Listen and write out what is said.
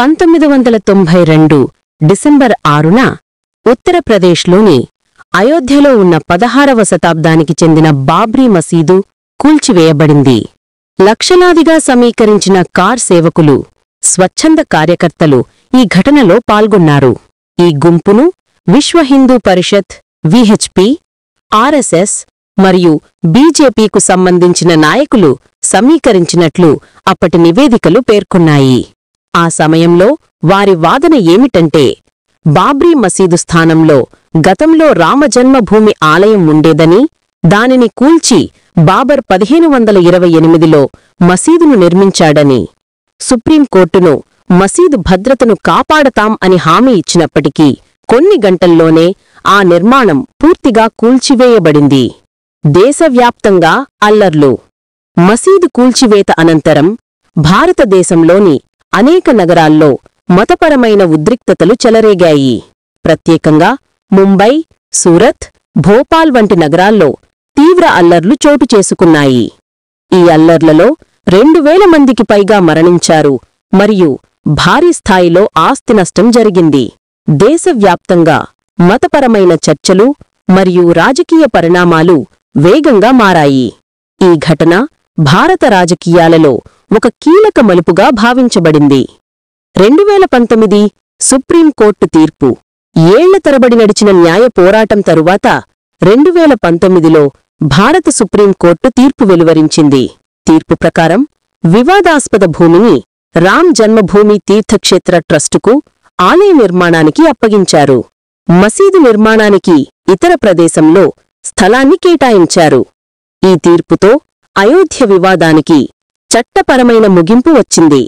1992 December 6న ఉత్తరప్రదేశ్లోని అయోధ్యలో ఉన్న 16వ శతాబ్దానికి చెందిన బాబ్రీ మసీదు కూల్చివేయబడింది. లక్షలాదిగా సమీకరించిన కార్ సేవకులు, స్వచ్ఛంద కార్యకర్తలు ఈ ఘటనలో పాల్గొన్నారు. ఈ గుంపును విశ్వ హిందూ పరిషత్, విహెచ్పి, ఆర్ఎస్ఎస్ మరియు బీజేపీకు సంబంధించిన నాయకులు సమీకరించినట్లు అప్పటి నివేదికలు పేర్కొన్నాయి. ఆ సమయంలో వారి వాదన ఏమిటంటే, బాబ్రీ మసీదు స్థానంలో గతంలో రామజన్మభూమి ఆలయం ఉండేదని, దానిని కూల్చి బాబర్ 1528లో మసీదును నిర్మించాడని. సుప్రీంకోర్టును మసీదు భద్రతను కాపాడతాం అని హామీ ఇచ్చినప్పటికీ కొన్ని గంటల్లోనే ఆ నిర్మాణం పూర్తిగా కూల్చివేయబడింది. దేశవ్యాప్తంగా అల్లర్లు. మసీదు కూల్చివేత అనంతరం భారతదేశంలోని అనేక నగరాల్లో మతపరమైన ఉద్రిక్తతలు చెలరేగాయి. ప్రత్యేకంగా ముంబై, సూరత్, భోపాల్ వంటి నగరాల్లో తీవ్ర అల్లర్లు చోటుచేసుకున్నాయి. ఈ అల్లర్లలో 2000 మందికి పైగా మరణించారు మరియు భారీ స్థాయిలో ఆస్తి నష్టం జరిగింది. దేశవ్యాప్తంగా మతపరమైన చర్చలు మరియు రాజకీయ పరిణామాలు వేగంగా మారాయి. ఈ ఘటన భారత రాజకీయాలలో ఒక కీలక మలుపుగా భావించబడింది. 2019 సుప్రీంకోర్టు తీర్పు. ఏళ్ల తరబడి నడిచిన న్యాయ పోరాటం తరువాత 2019లో భారత సుప్రీంకోర్టు తీర్పు వెలువరించింది. తీర్పు ప్రకారం వివాదాస్పద భూమిని రామ్ జన్మభూమి తీర్థక్షేత్ర ట్రస్టుకు ఆలయ నిర్మాణానికి అప్పగించారు. మసీదు నిర్మాణానికి ఇతర ప్రదేశంలో స్థలాన్ని కేటాయించారు. ఈ తీర్పుతో అయోధ్య వివాదానికి చట్టపరమైన ముగింపు వచ్చింది.